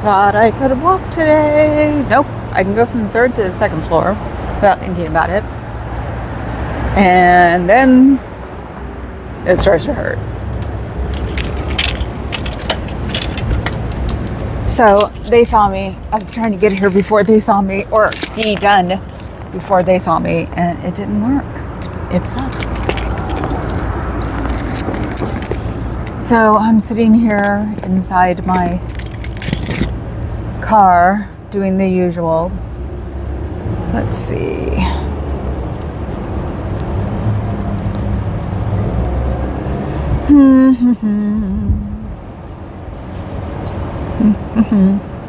thought I could walk today. Nope. I can go from the third to the second floor without thinking about it. And then it starts to hurt. So they saw me. I was trying to get here before they saw me, or be done before they saw me, and it didn't work. It sucks. So I'm sitting here inside my car doing the usual. Let's see.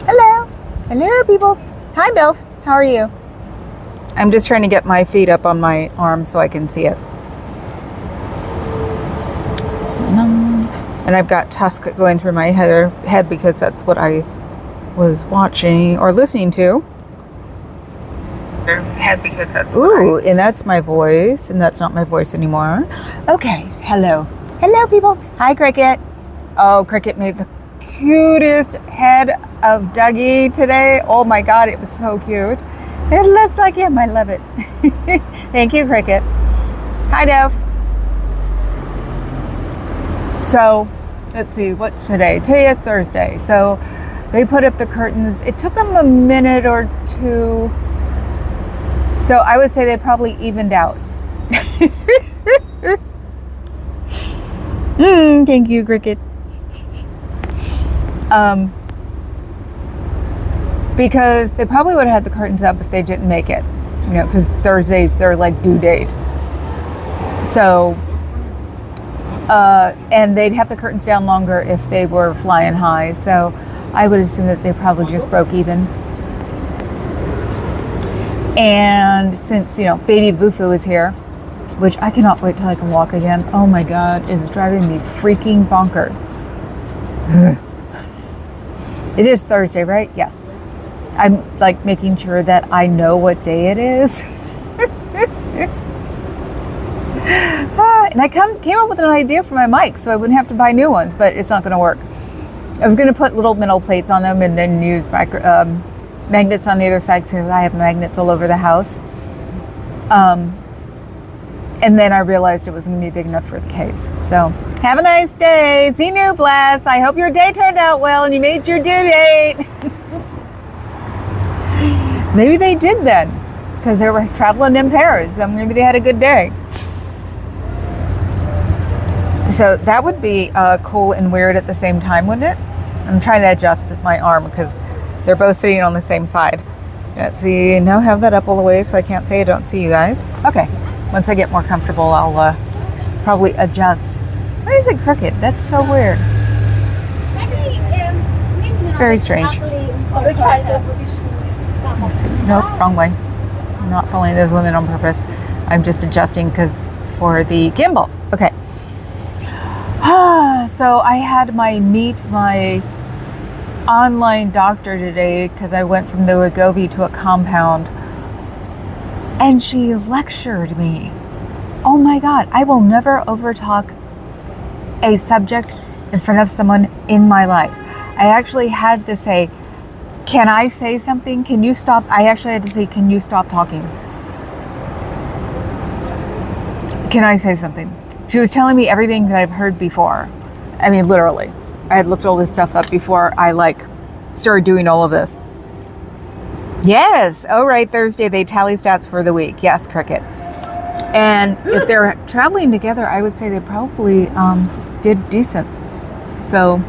Hello. Hello, people. Hi, Belf. How are you? I'm just trying to get my feet up on my arm so I can see it. And I've got Tusk going through my head because that's what I was watching or listening to. Head because that's and that's my voice, and that's not my voice anymore. Okay, hello. Hello, people. Hi, Cricket. Oh, Cricket made the cutest head of Dougie today. Oh my God, it was so cute. It looks like him. I love it. Thank you, Cricket. Hi, Dove. So, let's see, what's today? Today is Thursday. So, they put up the curtains. It took them a minute or two. So, I would say they probably evened out. Thank you, Cricket. Because they probably would have had the curtains up if they didn't make it. You know, because Thursdays, they're like due date. So, and they'd have the curtains down longer if they were flying high. So I would assume that they probably just broke even. And since, you know, baby Bufu is here, which I cannot wait till I can walk again. Oh my God, it's driving me freaking bonkers. It is Thursday, right? Yes. I'm like making sure that I know what day it is. And I came up with an idea for my mic so I wouldn't have to buy new ones, but it's not going to work. I was going to put little metal plates on them and then use magnets on the other side because I have magnets all over the house. And then I realized it wasn't going to be big enough for the case. So have a nice day. Zenu bless. I hope your day turned out well and you made your due date. Maybe they did then because they were traveling in pairs. So maybe they had a good day. So that would be cool and weird at the same time, wouldn't it? I'm trying to adjust my arm because they're both sitting on the same side. Let's see. Now have that up all the way so I can't say I don't see you guys. Okay. Once I get more comfortable, I'll probably adjust. Why is it crooked? That's so weird. Very strange. Let's see. Nope, wrong way. I'm not following those women on purpose. I'm just adjusting because for the gimbal. Okay. So I had meet my online doctor today because I went from the Wegovy to a compound. And she lectured me. Oh my God, I will never overtalk a subject in front of someone in my life. I actually had to say, can I say something? Can you stop? I actually had to say, can you stop talking? Can I say something? She was telling me everything that I've heard before. I mean, literally. I had looked all this stuff up before I started doing all of this. Yes. Oh, right. Thursday, they tally stats for the week. Yes, Cricket. And if they're traveling together, I would say they probably did decent. So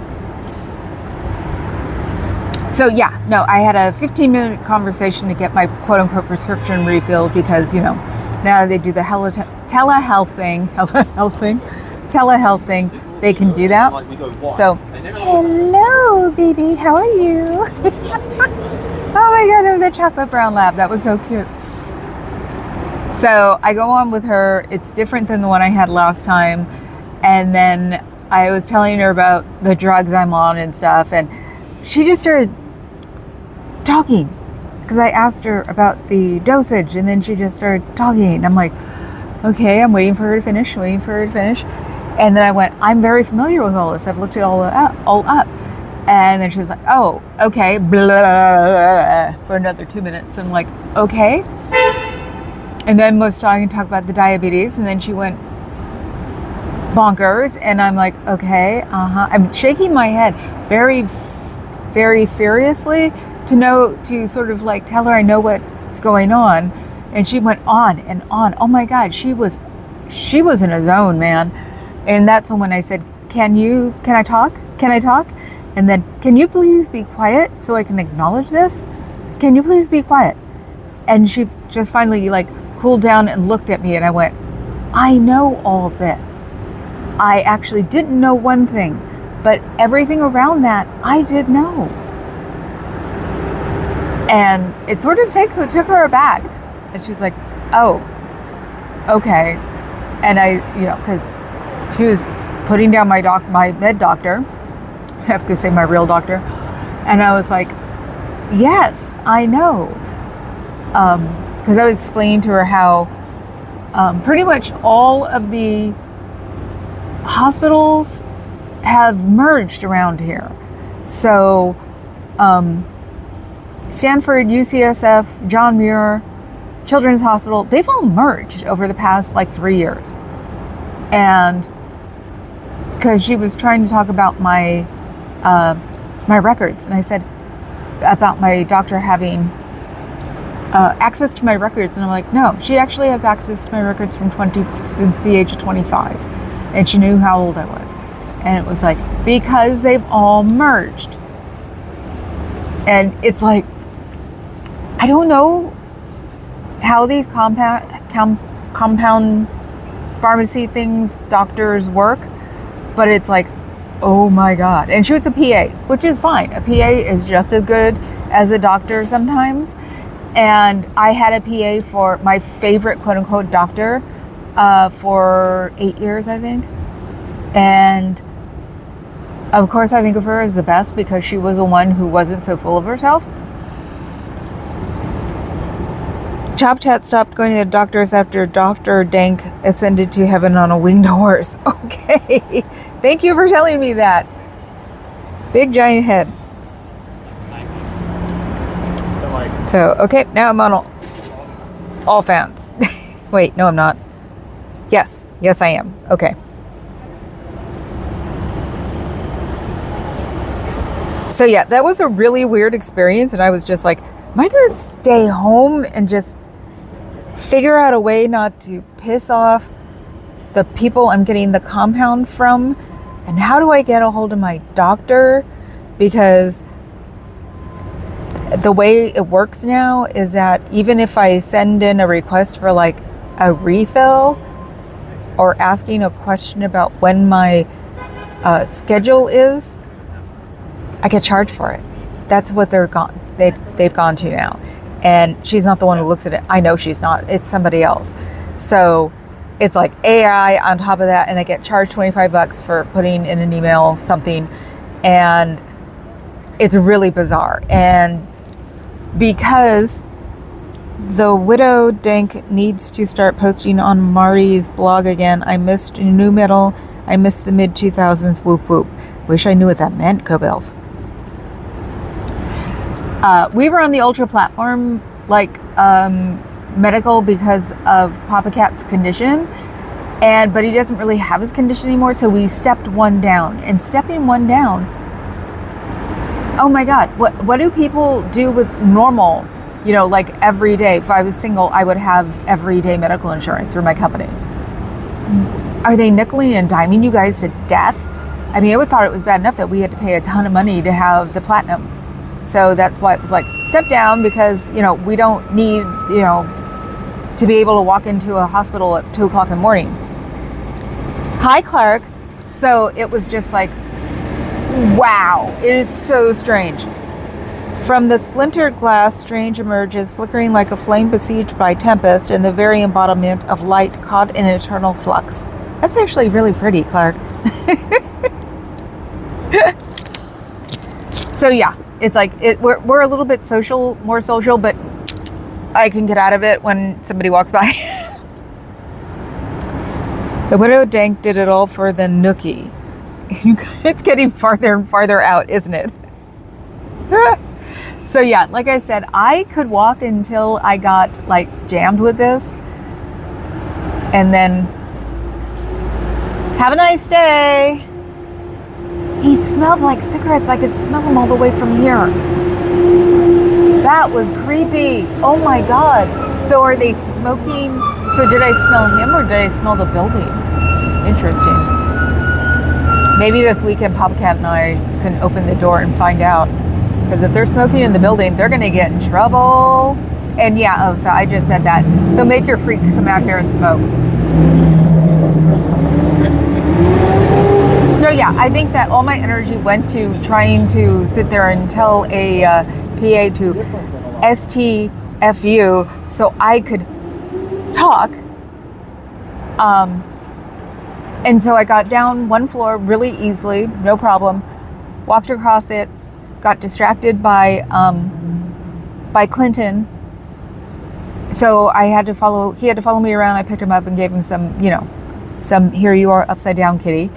yeah, no, I had a 15-minute conversation to get my quote-unquote prescription refilled because, you know, now they do the telehealth thing. They can do that. So, hello, baby. How are you? Oh my God, there was a chocolate brown lab. That was so cute. So I go on with her. It's different than the one I had last time. And then I was telling her about the drugs I'm on and stuff. And she just started talking because I asked her about the dosage. And then she just started talking. I'm like, okay, I'm waiting for her to finish, And then I went, I'm very familiar with all this. I've looked it all up. And then she was like, oh, okay, blah, blah, blah, for another 2 minutes. I'm like, okay. And then was starting to talk about the diabetes, and then she went bonkers, and I'm like, okay, I'm shaking my head very, very furiously to sort of like tell her I know what's going on. And she went on and on. Oh my God, she was in a zone, man. And that's when I said, can I talk? Can I talk? And then, can you please be quiet so I can acknowledge this? Can you please be quiet? And she just finally like cooled down and looked at me, and I went, I know all this. I actually didn't know one thing, but everything around that I did know. And it sort of took her aback. And she was like, oh, okay. And because she was putting down my med doctor, I was going to say my real doctor. And I was like, yes, I know. Because I was explaining to her how pretty much all of the hospitals have merged around here. So Stanford, UCSF, John Muir, Children's Hospital, they've all merged over the past like 3 years. And because she was trying to talk about my records, and I said about my doctor having access to my records, and I'm like, no, she actually has access to my records since the age of 25, and she knew how old I was. And it was like, because they've all merged. And it's like, I don't know how these compound pharmacy things, doctors work, but it's like, oh my God. And she was a PA, which is fine. A PA is just as good as a doctor sometimes. And I had a PA for my favorite quote unquote doctor for 8 years, I think. And of course, I think of her as the best because she was the one who wasn't so full of herself. Chop Chat stopped going to the doctors after Dr. Dank ascended to heaven on a winged horse. Okay. Thank you for telling me that. Big giant head. So, okay, now I'm on all fans. Wait, no, I'm not. Yes, I am. Okay. So yeah, that was a really weird experience, and I was just like, am I going to stay home and just figure out a way not to piss off the people I'm getting the compound from? And how do I get a hold of my doctor? Because the way it works now is that even if I send in a request for like a refill or asking a question about when my schedule is, I get charged for it. That's what they've gone to now. And she's not the one who looks at it. I know she's not. It's somebody else. So it's like AI on top of that, and I get charged $25 for putting in an email something, and it's really bizarre. And because the widow Dank needs to start posting on Marty's blog again, I missed new metal. I missed the mid 2000s. Whoop whoop. Wish I knew what that meant, Cobelf. We were on the Ultra platform, like medical, because of Papa Cat's condition, but he doesn't really have his condition anymore, so we stepped one down. And stepping one down, oh my God, what do people do with normal, like every day? If I was single, I would have everyday medical insurance through my company. Are they nickeling and diming you guys to death? I mean, I would thought it was bad enough that we had to pay a ton of money to have the platinum. So that's why it was like, step down, because, we don't need, to be able to walk into a hospital at 2 o'clock in the morning. Hi, Clark. So it was just like, wow, it is so strange. From the splintered glass, strange emerges, flickering like a flame besieged by tempest, and the very embodiment of light caught in eternal flux. That's actually really pretty, Clark. So yeah, it's like we're a little bit more social, but I can get out of it when somebody walks by. The widow Dank did it all for the nookie. It's getting farther and farther out, isn't it? So yeah, like I said, I could walk until I got like jammed with this, and then have a nice day. He smelled like cigarettes. I could smell them all the way from here. That was creepy. Oh my God. So are they smoking? So did I smell him or did I smell the building? Interesting. Maybe this weekend Popcat and I can open the door and find out. Because if they're smoking in the building, they're going to get in trouble. And yeah, oh, so I just said that. So make your freaks come out here and smoke. So yeah, I think that all my energy went to trying to sit there and tell a PA to STFU so I could talk. And so I got down one floor really easily, no problem. Walked across it, got distracted by Clinton. So I had to follow, he had to follow me around. I picked him up and gave him some, some here you are upside down kitty.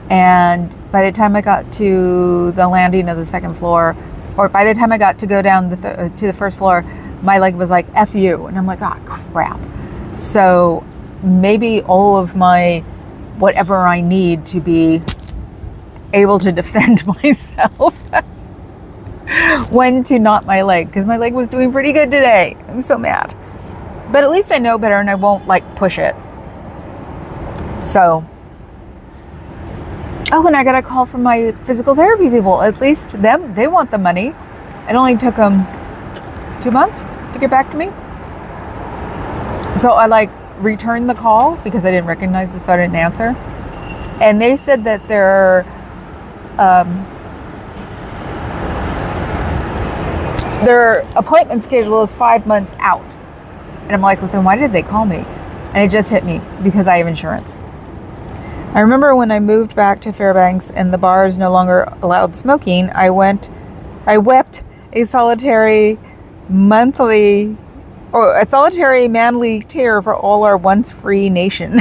And by the time I got to the landing of the second floor, or by the time I got to go down to the first floor, my leg was like, F you. And I'm like, oh, crap. So maybe all of my whatever I need to be able to defend myself went to not my leg, because my leg was doing pretty good today. I'm so mad. But at least I know better and I won't like push it. So, oh, and I got a call from my physical therapy people. At least they want the money. It only took them 2 months to get back to me. So I like returned the call because I didn't recognize it, so I didn't answer. And they said that their appointment schedule is 5 months out. And I'm like, well, then why did they call me? And it just hit me because I have insurance. I remember when I moved back to Fairbanks and the bars no longer allowed smoking, I wept a solitary manly tear for all our once free nation.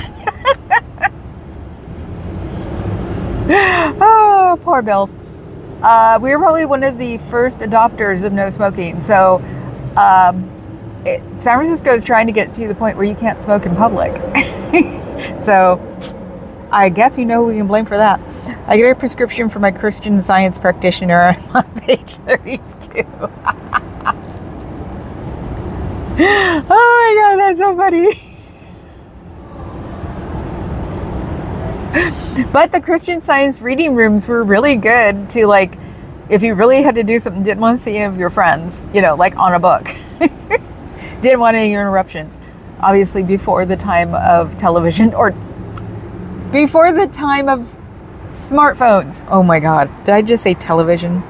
Oh, poor Bill. We were probably one of the first adopters of no smoking. So San Francisco is trying to get to the point where you can't smoke in public. So I guess you know who we can blame for that. I get a prescription from my Christian Science practitioner. I'm on page 32. Oh my God, that's so funny. But the Christian Science reading rooms were really good to, like, if you really had to do something, didn't want to see any of your friends, like on a book. Didn't want any interruptions. Obviously before the time of television or before the time of smartphones. Oh my God, did I just say television?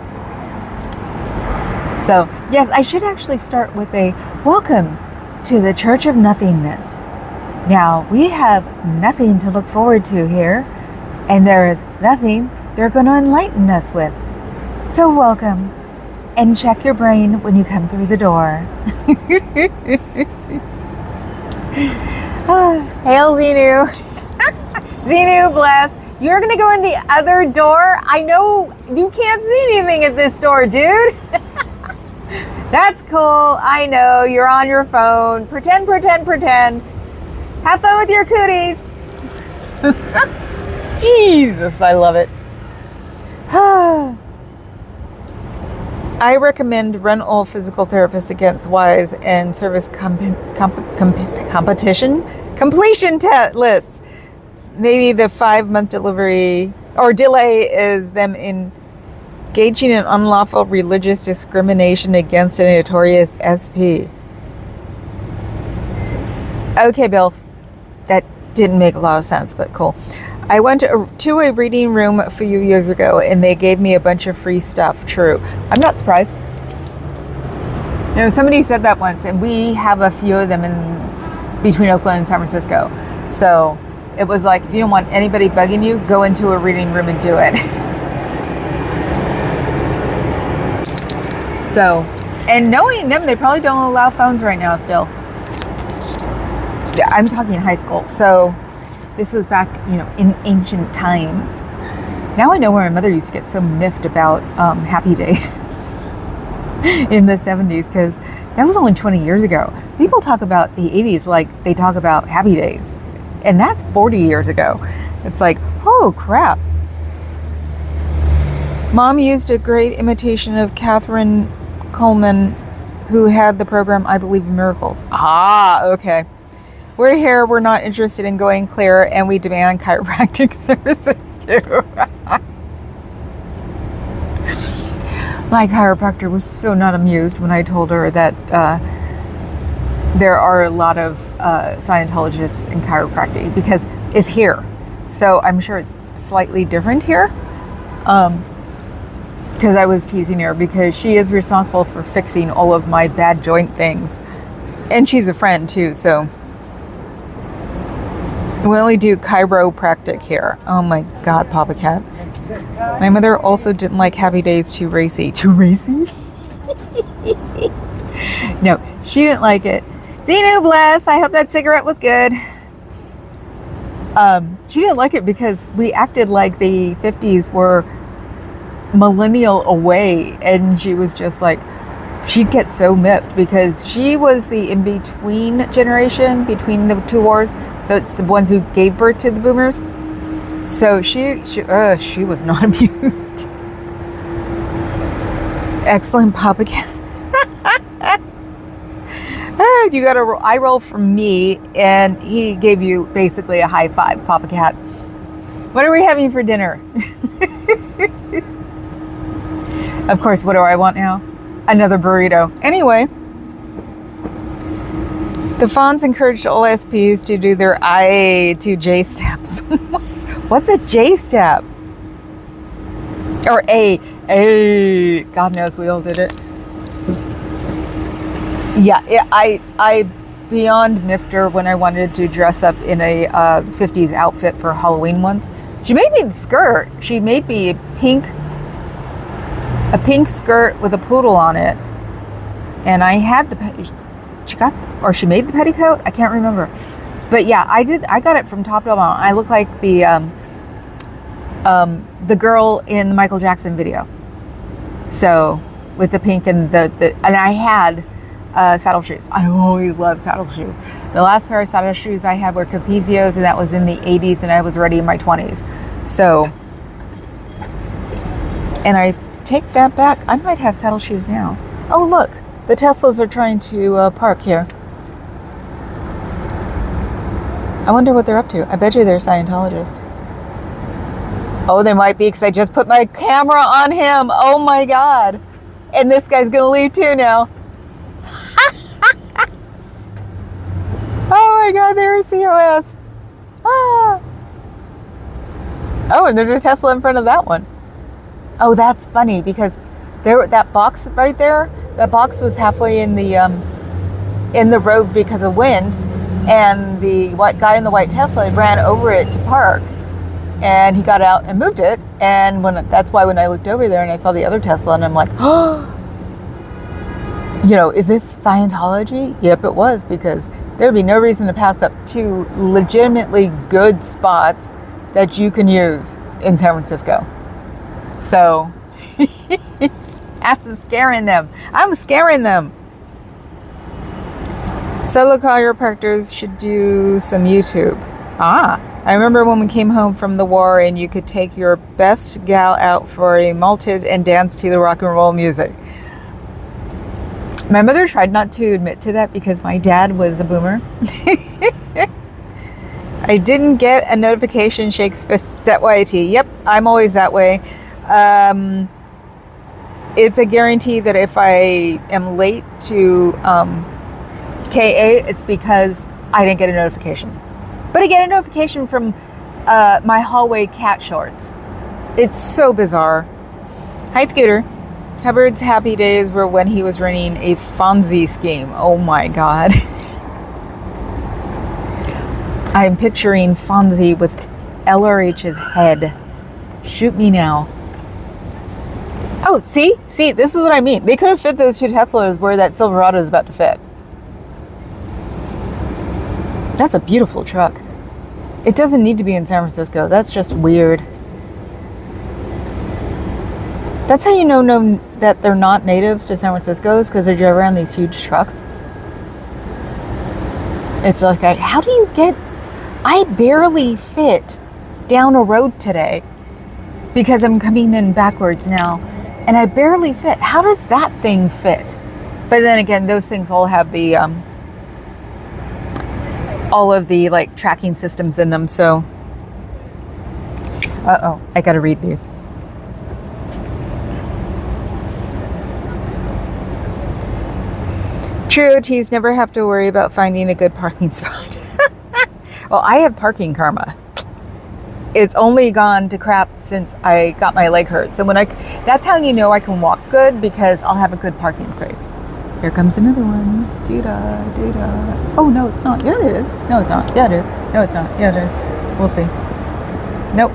So yes, I should actually start with a welcome to the Church of Nothingness. Now, we have nothing to look forward to here, and there is nothing they're going to enlighten us with. So welcome, and check your brain when you come through the door. Hail Xenu. Xenu, bless. You're going to go in the other door? I know you can't see anything at this door, dude. That's cool. I know. You're on your phone. Pretend. Have fun with your cooties. Jesus, I love it. I recommend run all physical therapists against WISE and service completion lists. Maybe the 5-month delivery or delay is them engaging in unlawful religious discrimination against a notorious SP. Okay, Bill. That didn't make a lot of sense, but cool. I went to a reading room a few years ago and they gave me a bunch of free stuff. True. I'm not surprised. Somebody said that once, and we have a few of them in between Oakland and San Francisco. So it was like, if you don't want anybody bugging you, go into a reading room and do it. So, and knowing them, they probably don't allow phones right now still. Yeah, I'm talking high school. So this was back, in ancient times. Now I know where my mother used to get so miffed about Happy Days. in the 70s, because that was only 20 years ago. People talk about the 80s like they talk about Happy Days, and that's 40 years ago. It's like, oh crap. Mom used a great imitation of Catherine Coleman, who had the program I Believe in Miracles. Ah, okay. We're here, we're not interested in going clear, and we demand chiropractic services too. My chiropractor was so not amused when I told her that there are a lot of Scientologists in chiropractic, because it's here. So I'm sure it's slightly different here. Because I was teasing her, because she is responsible for fixing all of my bad joint things. And she's a friend too, so. We only do chiropractic here. Oh my God, Papa Cat. My mother also didn't like Happy Days, too racy. Too racy? No, she didn't like it. Zenu, bless. I hope that cigarette was good. She didn't like it because we acted like the 50s were millennial away, and she was just like, she'd get so miffed because she was the in-between generation between the two wars. So it's the ones who gave birth to the boomers. So she was not amused. Excellent, Papa Cat. You got a eye roll from me, and he gave you basically a high five, Papa Cat. What are we having for dinner? Of course, what do I want now? Another burrito. Anyway, the Fonz encouraged all SPs to do their I to J steps. What's a J step? Or A. God knows we all did it. Yeah, I beyond miffed her when I wanted to dress up in a 50s outfit for Halloween once. She made me the skirt. She made me a pink skirt with a poodle on it, and I had she made the petticoat. I can't remember, but yeah, I got it from top to bottom. I look like the girl in the Michael Jackson video. So with the pink and and I had saddle shoes. I always loved saddle shoes. The last pair of saddle shoes I had were Capezios, and that was in the 80s, and I was already in my 20s. So, and I take that back. I might have saddle shoes now. Oh look, the Teslas are trying to park here. I wonder what they're up to. I bet you they're Scientologists. Oh, they might be, because I just put my camera on him. Oh my God. And this guy's gonna leave too now. Oh my God, there's COS. Ah. Oh, and there's a Tesla in front of that one. Oh, that's funny, because that box right there, that box was halfway in the road because of wind, and the white guy in the white Tesla ran over it to park, and he got out and moved it. And that's why when I looked over there and I saw the other Tesla, and I'm like, oh, is this Scientology? Yep, it was, because there'd be no reason to pass up two legitimately good spots that you can use in San Francisco. So, I'm scaring them. Solo chiropractors should do some YouTube. I remember when we came home from the war and you could take your best gal out for a malted and dance to the rock and roll music. My mother tried not to admit to that because my dad was a boomer. I didn't get a notification, shakes fists at YT. Yep, I'm always that way. It's a guarantee that if I am late to KA, it's because I didn't get a notification. But I get a notification from my hallway cat shorts. It's so bizarre. Hi, Scooter. Hubbard's happy days were when he was running a Fonzie scheme. Oh my God. I'm picturing Fonzie with LRH's head. Shoot me now. Oh, see, this is what I mean. They could have fit those two Teslas where that Silverado is about to fit. That's a beautiful truck. It doesn't need to be in San Francisco. That's just weird. That's how you know that they're not natives to San Francisco's because they drive around these huge trucks. It's like, how do you get... I barely fit down a road today because I'm coming in backwards now, and I barely fit. How does that thing fit? But then again, those things all have the all of the like tracking systems in them. So, I gotta read these. True OTs never have to worry about finding a good parking spot. Well, I have parking karma. It's only gone to crap since I got my leg hurt. So that's how you know I can walk good, because I'll have a good parking space. Here comes another one. Doo-da, doo-da. Oh, no, it's not. Yeah, it is. No, it's not. Yeah, it is. No, it's not. Yeah, it is. We'll see. Nope.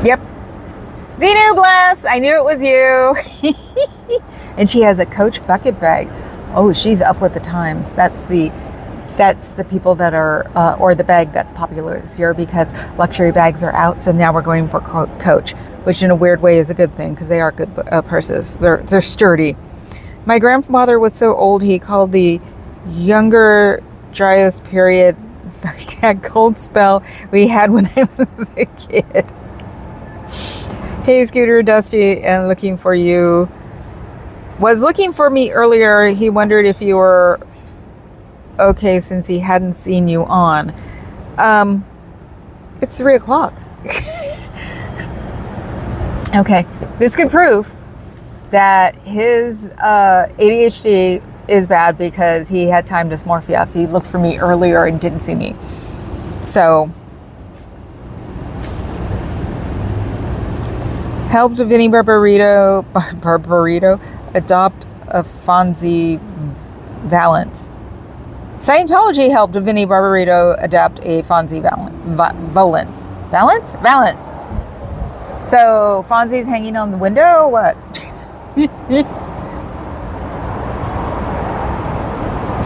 Yep. Xenu Bless! I knew it was you. And she has a Coach bucket bag. Oh, she's up with the times. That's the people that are, or the bag that's popular this year, because luxury bags are out. So now we're going for Coach, which in a weird way is a good thing, because they are good purses. They're sturdy. My grandfather was so old, he called the younger, driest period that cold spell we had when I was a kid. Hey, Scooter, Dusty, and looking for you. Was looking for me earlier. He wondered if you were okay since he hadn't seen you on. It's 3 o'clock. Okay, this could prove that his ADHD is bad, because he had time dysmorphia if he looked for me earlier and didn't see me. So, helped Vinnie Barbarito adopt a Fonzie Valance. Scientology helped Vinnie Barbarito adapt a Fonzie Valance. Valance. So Fonzie's hanging on the window. What?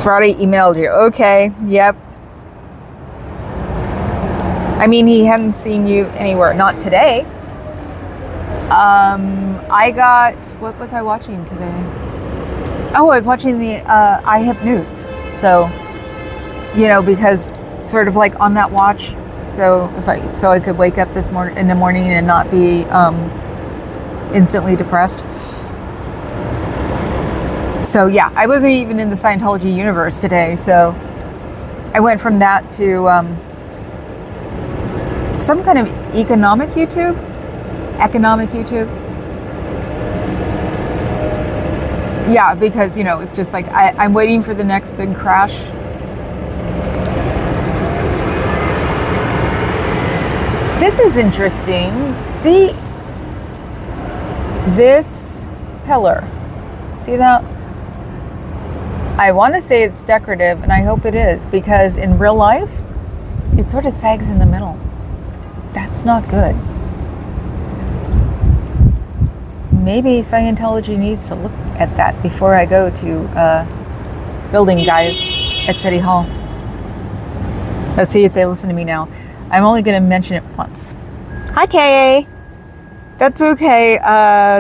Friday emailed you. Okay. Yep. I mean, he hadn't seen you anywhere. Not today. What was I watching today? Oh, I was watching the I Have News. So, because sort of like on that watch. So I could wake up in the morning and not be instantly depressed. So yeah, I wasn't even in the Scientology universe today. So I went from that to some kind of economic YouTube. Yeah, because, it's just like, I'm waiting for the next big crash. This is interesting. See this pillar? See that? I want to say it's decorative, and I hope it is, because in real life, it sort of sags in the middle. That's not good. Maybe Scientology needs to look at that before I go to building guys at City Hall. Let's see if they listen to me now. I'm only going to mention it once. Hi, Kay. That's okay.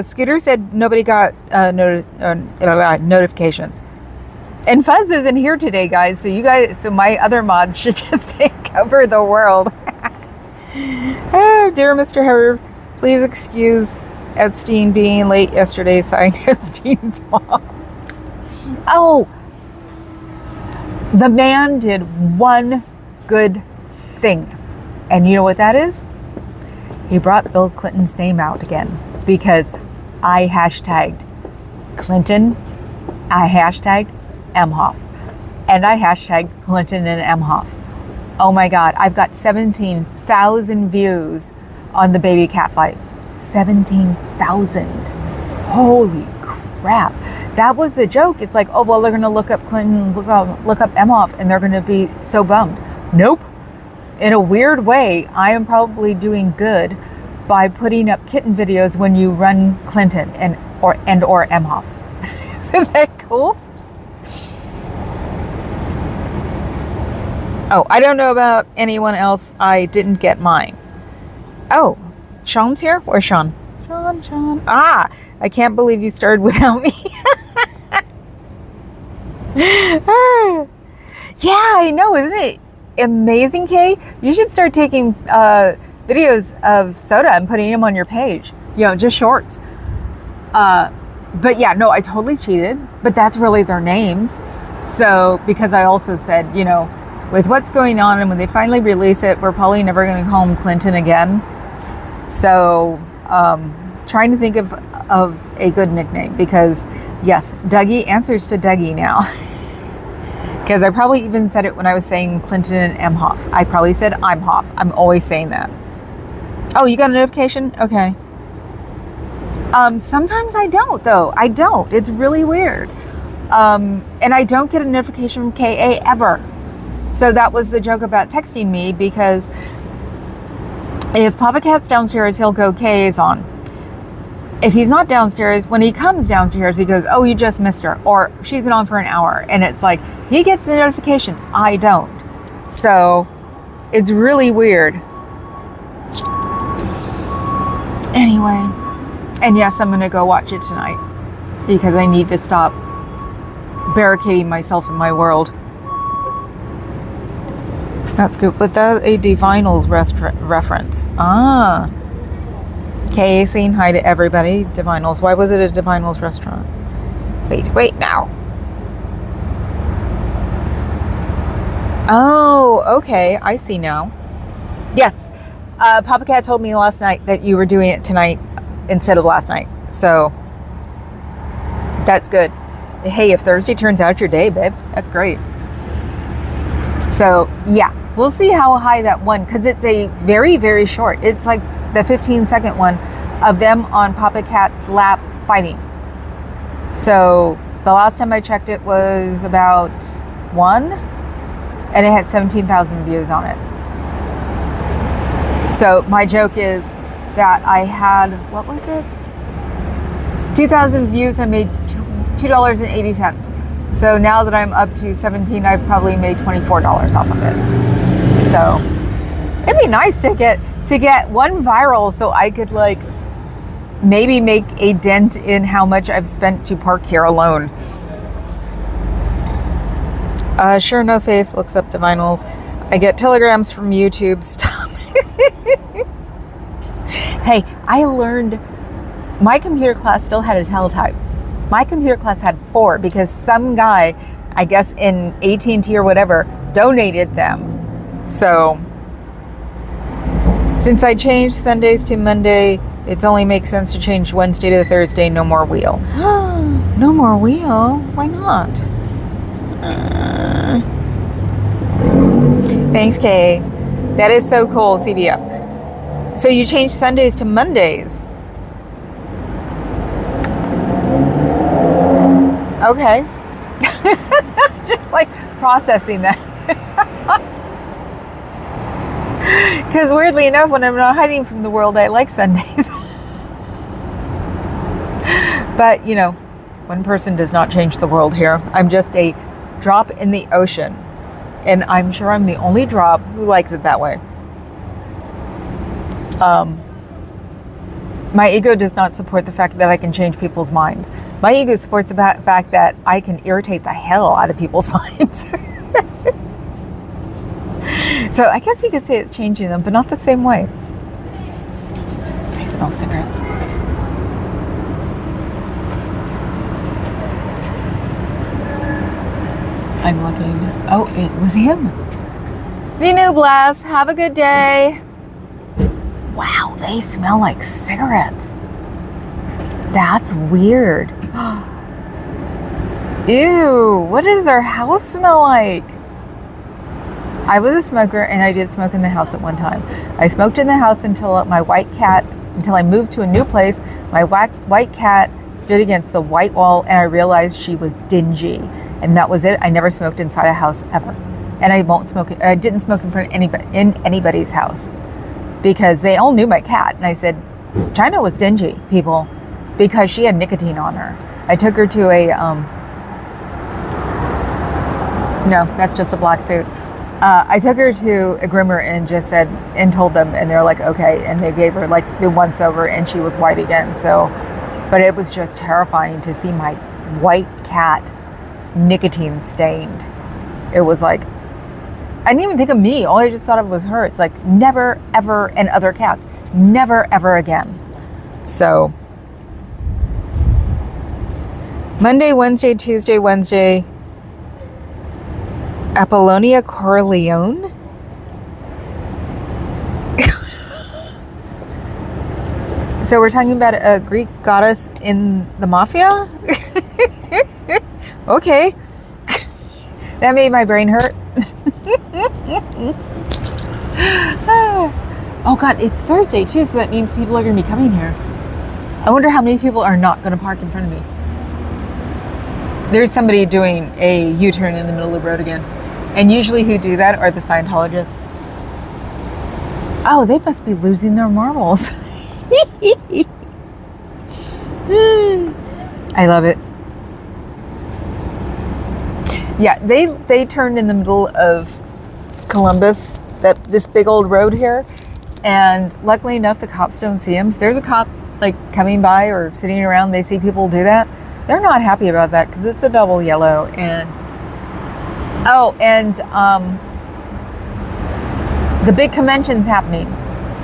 Scooter said nobody got notifications. And Fuzz isn't here today, guys. So my other mods should just cover the world. Oh, dear Mr. Harry, please excuse Epstein being late yesterday. Signed Epstein's mom. Oh, the man did one good thing. And you know what that is? He brought Bill Clinton's name out again, because I hashtagged Clinton, I hashtagged Emhoff, and I hashtagged Clinton and Emhoff. Oh my God, I've got 17,000 views on the baby cat fight. 17,000. Holy crap. That was a joke. It's like, oh, well, they're going to look up Clinton, look up Emhoff, and they're going to be so bummed. Nope. In a weird way, I am probably doing good by putting up kitten videos when you run Clinton or Emhoff. Isn't that cool? Oh, I don't know about anyone else. I didn't get mine. Oh, Sean's here? Where's Sean? Sean. Ah, I can't believe you started without me. Yeah, I know, isn't it amazing, Kay? You should start taking videos of soda and putting them on your page. You know, just shorts. But yeah, no, I totally cheated. But that's really their names. So, because I also said, you know, with what's going on and when they finally release it, we're probably never going to call him Clinton again. So, trying to think of a good nickname because, yes, Dougie answers to Dougie now. Because I probably even said it when I was saying Clinton and Emhoff. I probably said Imhoff. I'm always saying that. Oh, you got a notification? Okay. Sometimes I don't, though. I don't. It's really weird. And I don't get a notification from KA ever. So that was the joke about texting me, because if Papa Cat's downstairs, he'll go, KA's on. If he's not downstairs, when he comes downstairs, he goes, oh, you just missed her. Or she's been on for an hour. And it's like, he gets the notifications. I don't. So it's really weird. Anyway. And yes, I'm going to go watch it tonight. Because I need to stop barricading myself in my world. That's good. But that's a Divinals reference. Ah. Kay saying hi to everybody. Divinals. Why was it a Divinals restaurant? Wait now. Oh, okay. I see now. Yes. Papa Cat told me last night that you were doing it tonight instead of last night. So that's good. Hey, if Thursday turns out your day, babe, that's great. So yeah, we'll see how high that one, because it's a very, very short. It's like the 15-second one of them on Papa Cat's lap fighting. So the last time I checked, it was about 1, and it had 17,000 views on it. So my joke is that I had, what was it? 2,000 views, I made $2.80. So now that I'm up to 17, I've probably made $24 off of it. So it'd be nice to get one viral so I could like maybe make a dent in how much I've spent to park here alone. Sure, no face looks up Divinals. I get telegrams from YouTube. Stop. Hey, I learned my computer class still had a teletype. My computer class had 4 because some guy, I guess in AT&T or whatever, donated them. So since I changed Sundays to Monday, it only makes sense to change Wednesday to Thursday. No more wheel. No more wheel? Why not? Thanks, Kay. That is so cool, CBF. So you changed Sundays to Mondays. Okay. Just like processing that. Because weirdly enough, when I'm not hiding from the world, I like Sundays. But, you know, one person does not change the world here. I'm just a drop in the ocean. And I'm sure I'm the only drop who likes it that way. My ego does not support the fact that I can change people's minds. My ego supports the fact that I can irritate the hell out of people's minds. So I guess you could say it's changing them, but not the same way. I smell cigarettes. I'm looking. Oh, it was him. Vinu Blast, have a good day. Wow, they smell like cigarettes. That's weird. Ew, what does our house smell like? I was a smoker and I did smoke in the house at one time. I smoked in the house until I moved to a new place. My white cat stood against the white wall and I realized she was dingy. And that was it. I never smoked inside a house ever. And I won't smoke. I didn't smoke in front of anybody's house because they all knew my cat. And I said, China was dingy, people, because she had nicotine on her. I took her to a, no, that's just a black suit. I took her to a groomer and just said, and told them, and they're like, okay. And they gave her like the once over and she was white again. So But it was just terrifying to see my white cat nicotine stained. It was like, I didn't even think of me. All I just thought of was her. It's like, never, ever, and other cats. Never, ever again. So, Monday, Wednesday, Tuesday, Wednesday, Apollonia Corleone. So we're talking about a Greek goddess in the mafia? Okay. That made my brain hurt. Oh God, it's Thursday too, so that means people are going to be coming here. I wonder how many people are not going to park in front of me. There's somebody doing a U-turn in the middle of the road again. And usually who do that are the Scientologists. Oh, they must be losing their marbles. I love it. Yeah, they turned in the middle of Columbus, this big old road here, and luckily enough the cops don't see them. If there's a cop like coming by or sitting around, they see people do that, they're not happy about that because it's a double yellow. And the big convention's happening.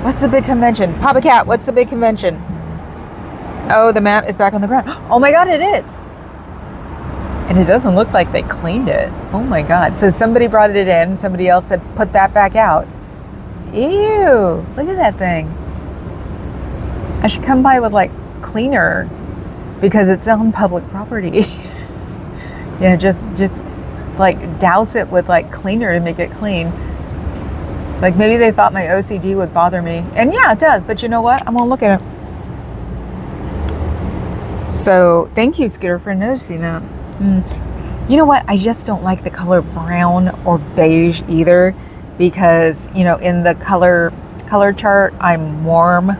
What's the big convention? Papa Cat, what's the big convention? Oh, the mat is back on the ground. Oh my God, it is. And it doesn't look like they cleaned it. Oh my God. So somebody brought it in. Somebody else said, put that back out. Ew, look at that thing. I should come by with like cleaner because it's on public property. Yeah, just like douse it with like cleaner to make it clean. Like maybe they thought my OCD would bother me. And yeah, it does. But you know what? I'm gonna look at it. So thank you, Scooter, for noticing that. You know what? I just don't like the color brown or beige either, because you know, in the color chart, I'm warm.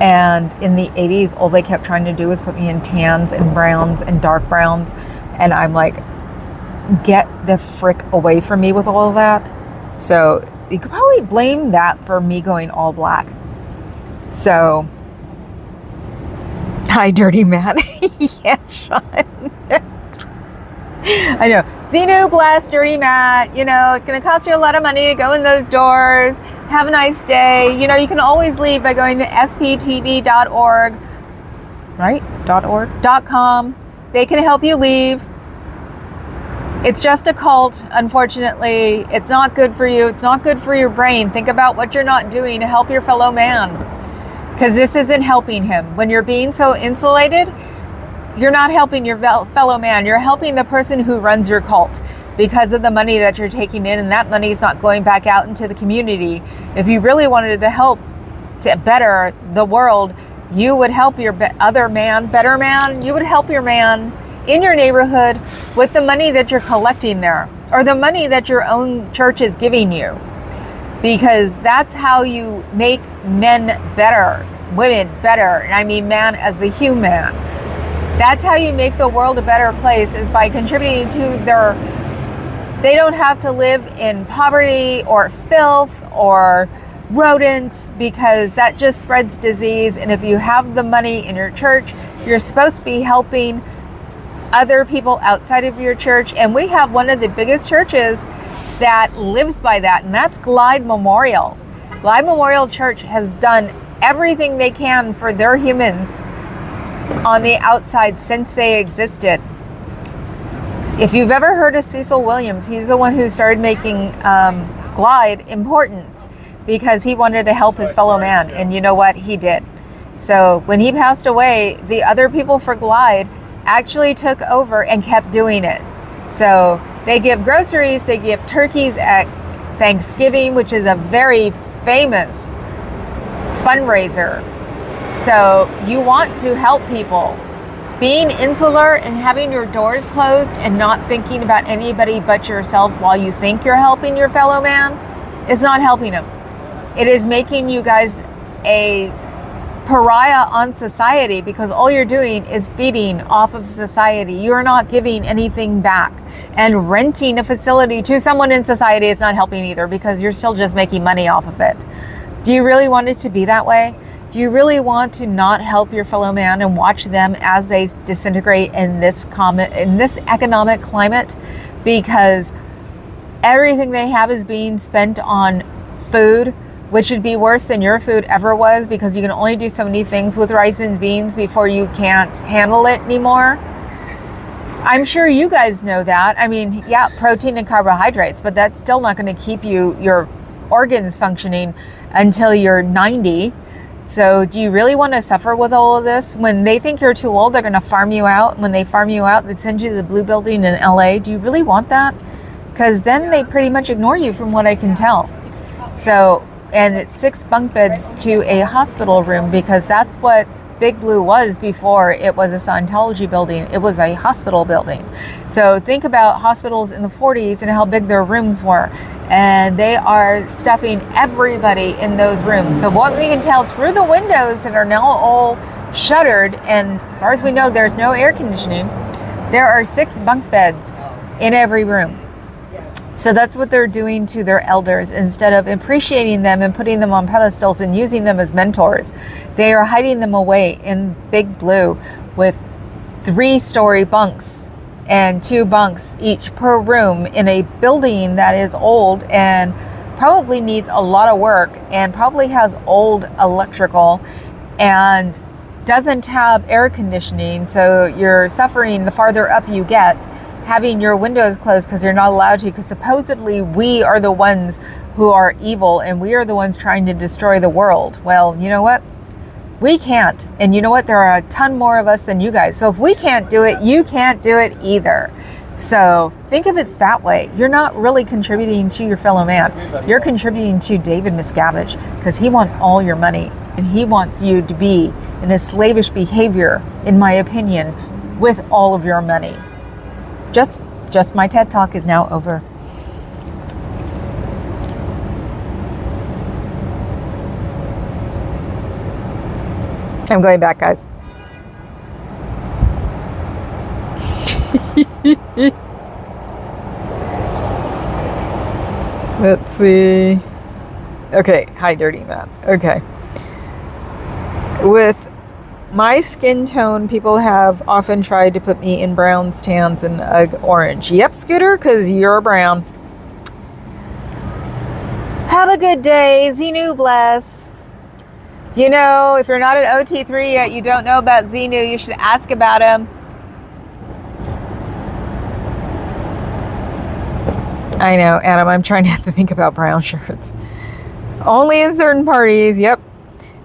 And in the 80s, all they kept trying to do was put me in tans and browns and dark browns. And I'm like, get the frick away from me with all of that. So you could probably blame that for me going all black. So, hi, Dirty Matt. Yeah, Sean. I know. Xenoblast, Dirty Matt. You know, it's going to cost you a lot of money to go in those doors. Have a nice day. You know, you can always leave by going to sptv.org, right? .com. They can help you leave. It's just a cult, unfortunately. It's not good for you. It's not good for your brain. Think about what you're not doing to help your fellow man, because this isn't helping him. When you're being so insulated, you're not helping your fellow man. You're helping the person who runs your cult because of the money that you're taking in, and that money is not going back out into the community. If you really wanted to help to better the world, you would help your better man. You would help your man in your neighborhood with the money that you're collecting there, or the money that your own church is giving you, because that's how you make men better, women better, and I mean man as the human. That's how you make the world a better place, is by contributing to they don't have to live in poverty or filth or rodents, because that just spreads disease. And if you have the money in your church, you're supposed to be helping other people outside of your church. And we have one of the biggest churches that lives by that, and that's Glide Memorial. Glide Memorial Church has done everything they can for their human on the outside since they existed. If you've ever heard of Cecil Williams, he's the one who started making Glide important, because he wanted to help his fellow man. And you know what? He did. So when he passed away, the other people for Glide actually took over and kept doing it. So they give groceries, they give turkeys at Thanksgiving, which is a very famous fundraiser. So you want to help people. Being insular and having your doors closed and not thinking about anybody but yourself while you think you're helping your fellow man is not helping them. It is making you guys a pariah on society, because all you're doing is feeding off of society. You're not giving anything back. And renting a facility to someone in society is not helping either, because you're still just making money off of it. Do you really want it to be that way? Do you really want to not help your fellow man and watch them as they disintegrate in this economic climate? Because everything they have is being spent on food, which should be worse than your food ever was, because you can only do so many things with rice and beans before you can't handle it anymore. I'm sure you guys know that. I mean, yeah, protein and carbohydrates, but that's still not going to keep your organs functioning until you're 90. So do you really want to suffer with all of this? When they think you're too old, they're going to farm you out. When they farm you out, they send you to the blue building in LA. Do you really want that? Because then they pretty much ignore you, from what I can tell. So, and it's 6 bunk beds to a hospital room, because that's what Big Blue was before it was a Scientology building. It was a hospital building. So think about hospitals in the 40s and how big their rooms were. And they are stuffing everybody in those rooms. So what we can tell through the windows that are now all shuttered, and as far as we know, there's no air conditioning, there are 6 bunk beds in every room. So that's what they're doing to their elders. Instead of appreciating them and putting them on pedestals and using them as mentors, they are hiding them away in Big Blue with 3-story bunks and 2 bunks each per room in a building that is old and probably needs a lot of work and probably has old electrical and doesn't have air conditioning. So you're suffering the farther up you get, having your windows closed because you're not allowed to, because supposedly we are the ones who are evil and we are the ones trying to destroy the world. Well, you know what? We can't. And you know what? There are a ton more of us than you guys. So if we can't do it, you can't do it either. So think of it that way. You're not really contributing to your fellow man. You're contributing to David Miscavige, because he wants all your money and he wants you to be in a slavish behavior, in my opinion, with all of your money. Just my TED Talk is now over. I'm going back, guys. Let's see. Okay, hi, dirty man. Okay. With my skin tone, people have often tried to put me in browns, tans, and orange. Yep, Scooter, because you're brown. Have a good day. Xenu bless. You know, if you're not at OT3 yet, you don't know about Xenu, you should ask about him. I know, Adam, I'm trying not to think about brown shirts. Only in certain parties, yep.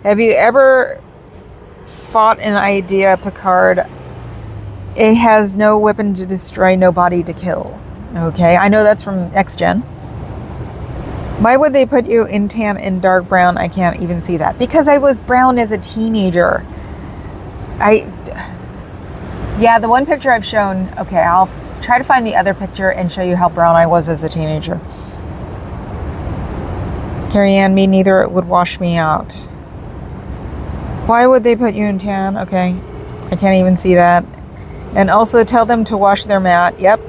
Have you ever fought an idea, Picard? It has no weapon to destroy, no body to kill. Okay, I know that's from Next Gen. Why would they put you in tan and dark brown? I can't even see that. Because I was brown as a teenager. Yeah, the one picture I've shown, okay, I'll try to find the other picture and show you how brown I was as a teenager. Carrie Ann, me neither, it would wash me out. Why would they put you in tan? Okay, I can't even see that. And also tell them to wash their mat. Yep.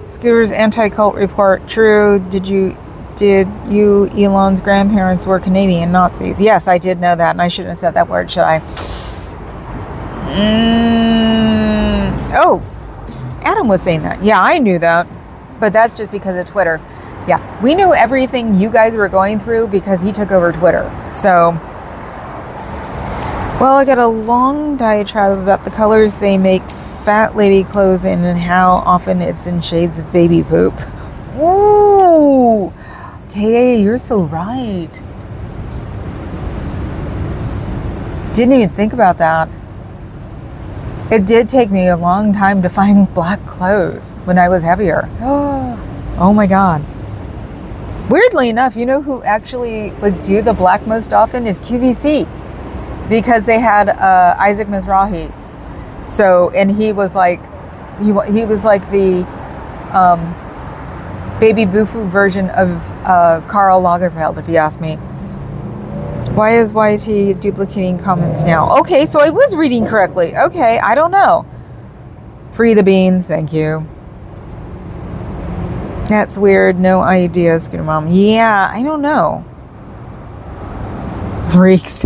Scooter's anti-cult report, true. Did you, Elon's grandparents were Canadian Nazis? Yes, I did know that, and I shouldn't have said that word, should I? Oh, Adam was saying that. Yeah, I knew that, but that's just because of Twitter. Yeah, we knew everything you guys were going through because he took over Twitter. So, well, I got a long diatribe about the colors they make fat lady clothes in and how often it's in shades of baby poop. Ooh, okay, you're so right. Didn't even think about that. It did take me a long time to find black clothes when I was heavier. Oh my God. Weirdly enough, you know who actually would do the black most often is QVC, because they had Isaac Mizrahi. So, and he was like, he was like the baby Bufu version of Karl Lagerfeld, if you ask me. Why is YT duplicating comments now? Okay, so I was reading correctly. Okay, I don't know. Free the beans, thank you. That's weird. No idea, Scooter Mom. Yeah, I don't know. Freaks.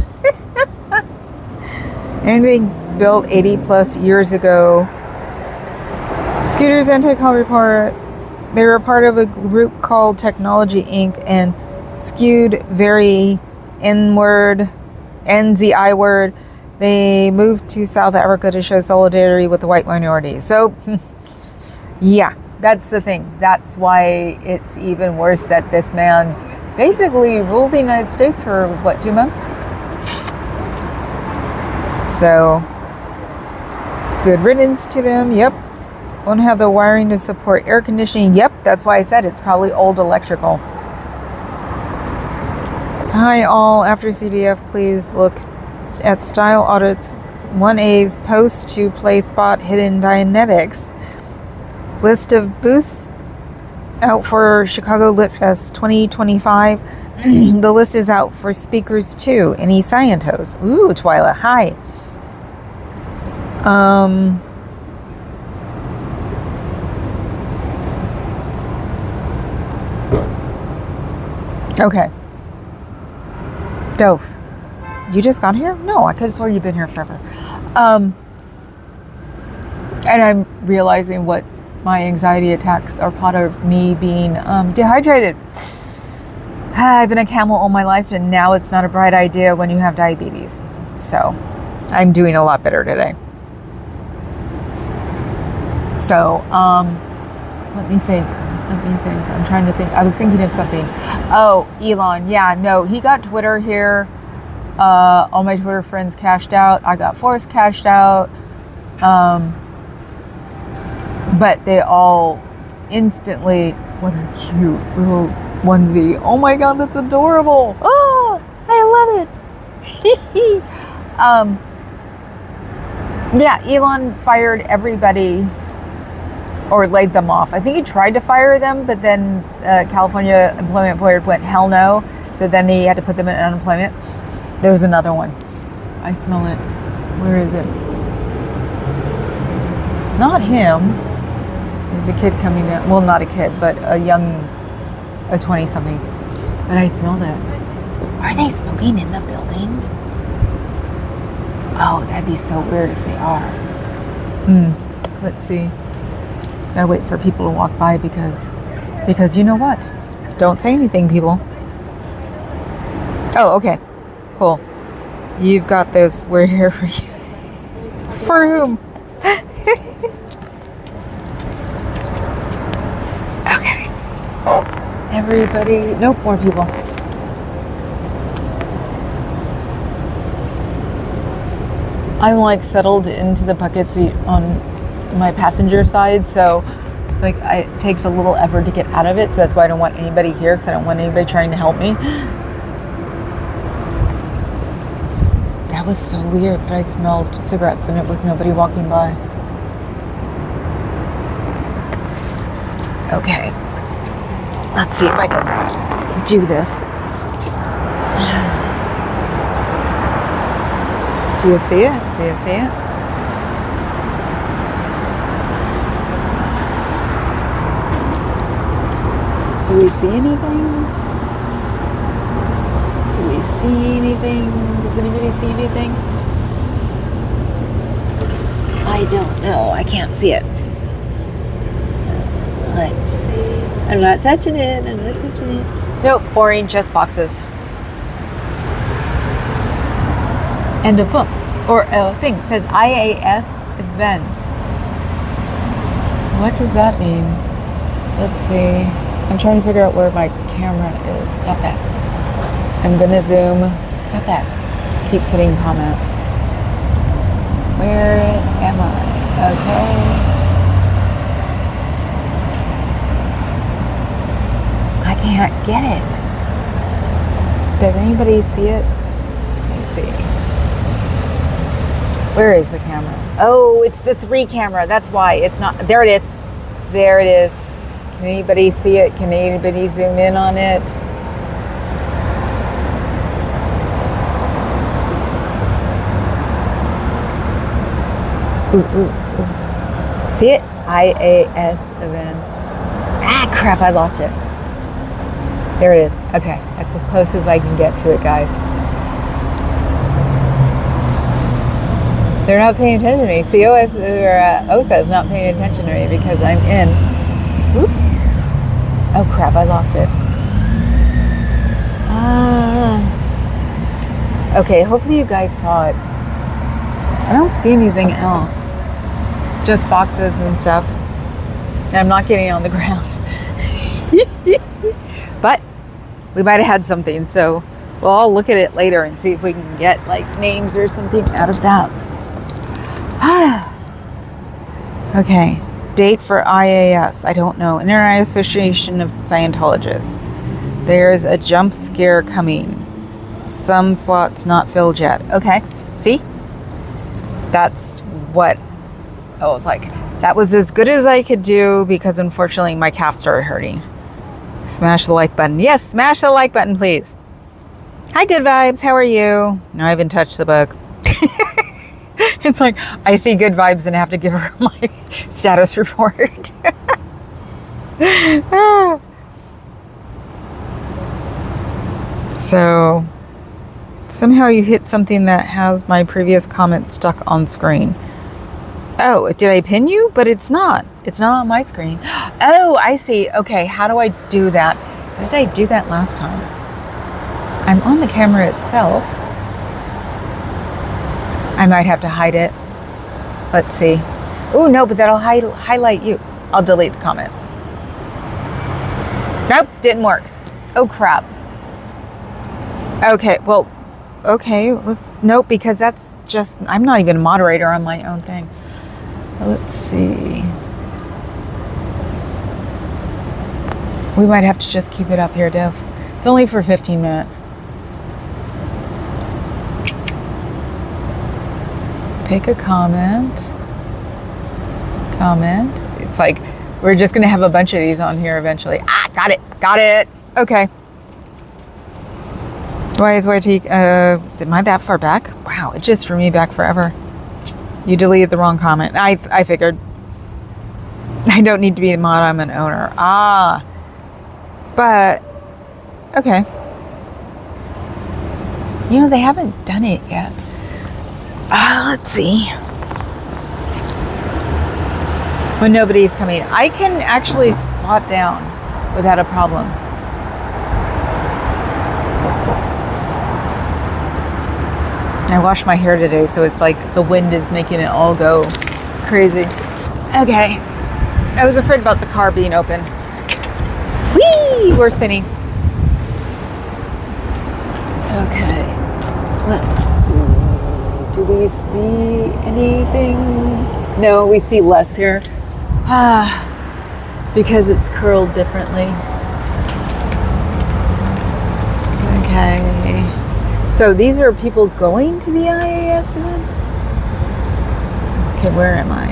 Anything built 80 plus years ago. Scooter's anti-call report. They were part of a group called Technology Inc. and skewed very N-word, NZI word. They moved to South Africa to show solidarity with the white minority. So, yeah, that's the thing. That's why it's even worse that this man basically ruled the United States for, what, 2 months? So, good riddance to them. Yep. Won't have the wiring to support air conditioning. Yep, that's why I said it's probably old electrical. Hi all, after CBF, please look at Style Audits 1A's post to play spot hidden Dianetics. List of booths out for Chicago Lit Fest 2025. The list is out for speakers too. Any Scientos? Ooh, Twyla, hi. Okay. Dove, you just got here? No, I could have sworn you've been here forever. And I'm realizing what my anxiety attacks are part of me being dehydrated. I've been a camel all my life, and now it's not a bright idea when you have diabetes. So I'm doing a lot better today. So let me think. I'm trying to think. I was thinking of something. Oh, Elon. Yeah, no, he got Twitter here. All my Twitter friends cashed out. I got Force cashed out. But they all instantly, what a cute little onesie. Oh my God, that's adorable. Oh, I love it. Yeah, Elon fired everybody or laid them off. I think he tried to fire them, but then California Employment Board went, hell no. So then he had to put them in unemployment. There was another one. I smell it. Where is it? It's not him. There's a kid coming down. Well, not a kid, but a 20-something. But I smelled it. Are they smoking in the building? Oh, that'd be so weird if they are. Let's see. Gotta wait for people to walk by because you know what? Don't say anything, people. Oh, okay. Cool. You've got this. We're here for you. For whom? Okay. Everybody. Nope, more people. I'm like settled into the bucket seat on my passenger side, so it's like it takes a little effort to get out of it, so that's why I don't want anybody here, because I don't want anybody trying to help me. That was so weird that I smelled cigarettes and it was nobody walking by. Okay, let's see if I can do this. Do you see it? Do you see it? Do we see anything? Do we see anything? Does anybody see anything? I don't know. I can't see it. Let's see. I'm not touching it. I'm not touching it. Nope. Boring. Just boxes. And a book. Or a thing. It says IAS event. What does that mean? Let's see. I'm trying to figure out where my camera is. Stop that. I'm gonna zoom. Stop that. Keeps hitting comments. Where am I? Okay. I can't get it. Does anybody see it? Let me see. Where is the camera? Oh, it's the 3 camera. That's why it's not. There it is. There it is. Can anybody see it? Can anybody zoom in on it? Ooh. See it? IAS event. Ah, crap, I lost it. There it is. Okay, that's as close as I can get to it, guys. They're not paying attention to me. COS or OSA is not paying attention to me because I'm in. Oops. Oh crap, I lost it. Okay, hopefully you guys saw it. I don't see anything else. Just boxes and stuff. And I'm not getting on the ground. But we might have had something, so we'll all look at it later and see if we can get like names or something out of that. Okay, date for IAS. I don't know. Internet Association of Scientologists. There's a jump scare coming. Some slots not filled yet. Okay, see? That's what I was like. That was as good as I could do because unfortunately my calf started hurting. Smash the like button. Yes, smash the like button, please. Hi, Good Vibes. How are you? No, I haven't touched the book. It's like I see Good Vibes and I have to give her my status report. So somehow you hit something that has my previous comment stuck on screen. Oh, did I pin you? But it's not. It's not on my screen. Oh, I see. Okay, how do I do that? How did I do that last time? I'm on the camera itself. I might have to hide it. Let's see. Oh, no, but that'll highlight you. I'll delete the comment. Nope, didn't work. Oh, crap. Okay, well, okay, nope, because that's just, I'm not even a moderator on my own thing. Let's see. We might have to just keep it up here, Dev. It's only for 15 minutes. Pick a comment. It's like, we're just going to have a bunch of these on here eventually. Ah, got it. Okay. Why is YT, am I that far back? Wow, it just threw me back forever. You deleted the wrong comment. I figured. I don't need to be a mod, I'm an owner. But, okay. You know, they haven't done it yet. Let's see. When nobody's coming. I can actually squat down without a problem. I washed my hair today, so it's like the wind is making it all go crazy. Okay. I was afraid about the car being open. Whee! We're spinning. Okay. Let's see. Do we see anything? No, we see less here. Because it's curled differently. Okay. So these are people going to the IAS event? Okay, where am I?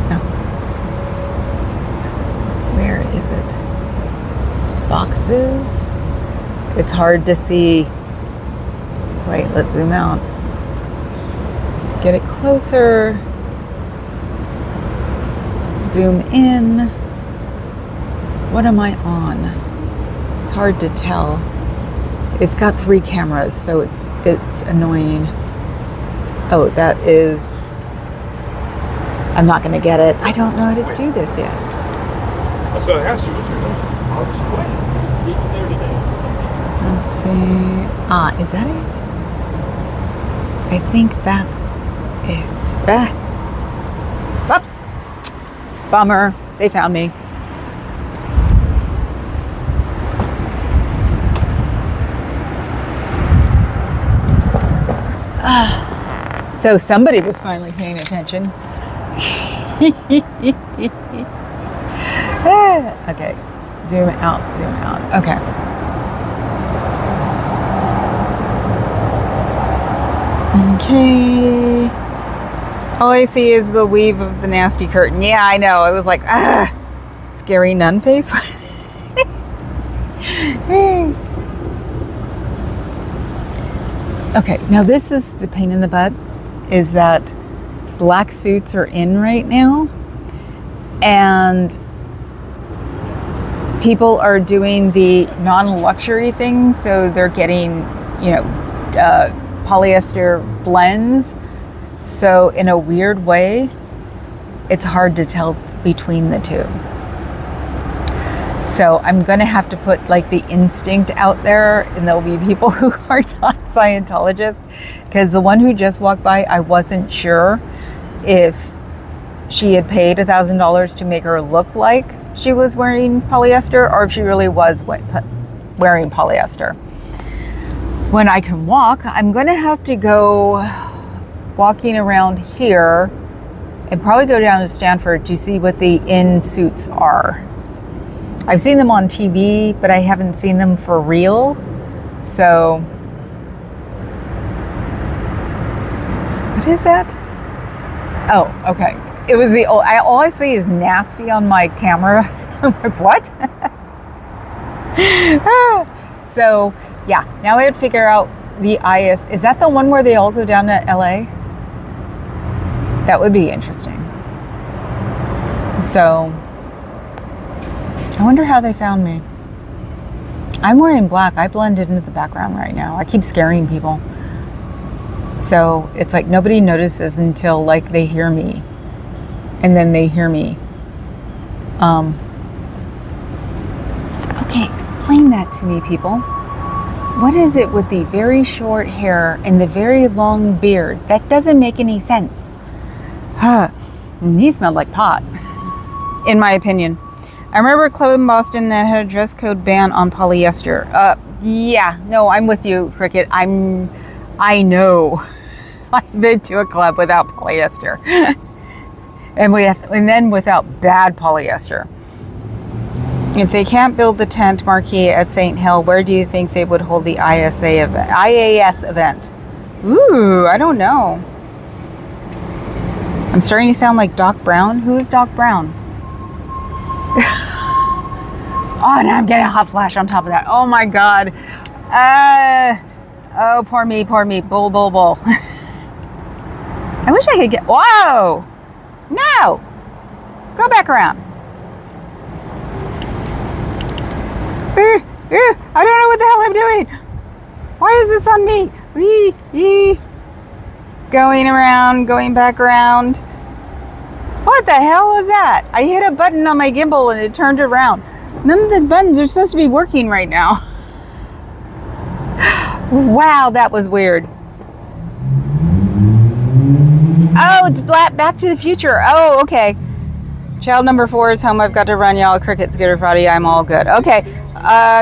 No. Where is it? Boxes? It's hard to see. Wait, let's zoom out. Get it closer. Zoom in. What am I on? It's hard to tell. It's got 3 cameras, so it's annoying. Oh, that is... I'm not going to get it. I don't know how to do this yet. That's what I asked you. I'll just wait. There today. Let's see. Is that it? I think that's it. Bummer. They found me. So somebody was finally paying attention. Okay, zoom out. Okay. Okay. All I see is the weave of the nasty curtain. Yeah, I know. I was like, scary nun face. Okay, now this is the pain in the butt, is that black suits are in right now, and people are doing the non-luxury thing, so they're getting polyester blends. So in a weird way, it's hard to tell between the two. So I'm going to have to put like the instinct out there, and there'll be people who are not Scientologists, because the one who just walked by, I wasn't sure if she had paid $1,000 to make her look like she was wearing polyester, or if she really was wearing polyester. When I can walk, I'm going to have to go walking around here and probably go down to Stanford to see what the in suits are. I've seen them on TV, but I haven't seen them for real. So, what is that? Oh, okay. It was the old, all I see is nasty on my camera. I'm like, what? So, yeah, now I would figure out the IS. Is that the one where they all go down to LA? That would be interesting. So, I wonder how they found me. I'm wearing black. I blended into the background right now. I keep scaring people. So it's like nobody notices until like they hear me. And then they hear me. Okay, explain that to me, people. What is it with the very short hair and the very long beard? That doesn't make any sense. And he smelled like pot, in my opinion. I remember a club in Boston that had a dress code ban on polyester. Yeah, no, I'm with you, Cricket. I know. I've been to a club without polyester. and then without bad polyester. If they can't build the tent marquee at St. Hill, where do you think they would hold the IAS event? Ooh, I don't know. I'm starting to sound like Doc Brown. Who is Doc Brown? Oh, now I'm getting a hot flash on top of that. Oh my God. Oh, poor me. Bull. I wish I could get, whoa! No! Go back around. I don't know what the hell I'm doing. Why is this on me? Going around, going back around. What the hell was that? I hit a button on my gimbal and it turned around. None of the buttons are supposed to be working right now. Wow, that was weird. Oh, it's Back to the Future. Oh, okay. Child number 4 is home. I've got to run, y'all. Cricket, Scooter, Friday. I'm all good. Okay.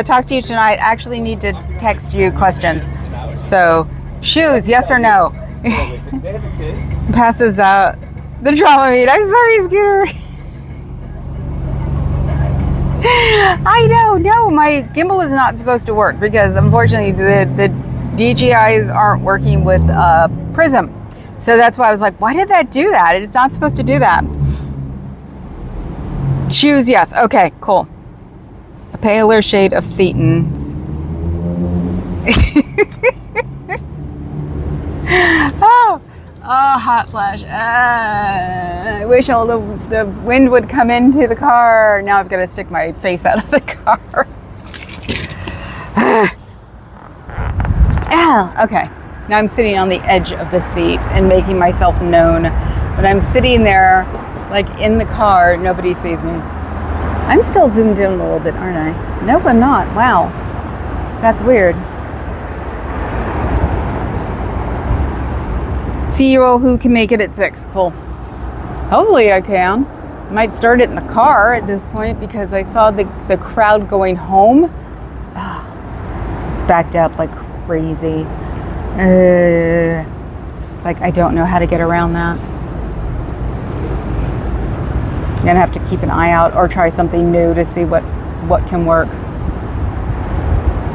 Talk to you tonight. I actually need to text you questions. So, shoes, yes or no? Passes out the drama meet. I'm sorry, Scooter. I know. No, my gimbal is not supposed to work because unfortunately the DJIs aren't working with Prism. So that's why I was like, why did that do that? It's not supposed to do that. Shoes, yes. Okay, cool. A paler shade of Thetans. Oh, hot flash. I wish all the wind would come into the car. Now I've got to stick my face out of the car. Okay. Now I'm sitting on the edge of the seat and making myself known. When I'm sitting there, like in the car, nobody sees me. I'm still zoomed in a little bit, aren't I? Nope, I'm not. Wow. That's weird. See you all who can make it at 6. Cool. Hopefully I can. Might start it in the car at this point because I saw the crowd going home. Oh, it's backed up like crazy. It's like I don't know how to get around that. I'm gonna have to keep an eye out or try something new to see what can work.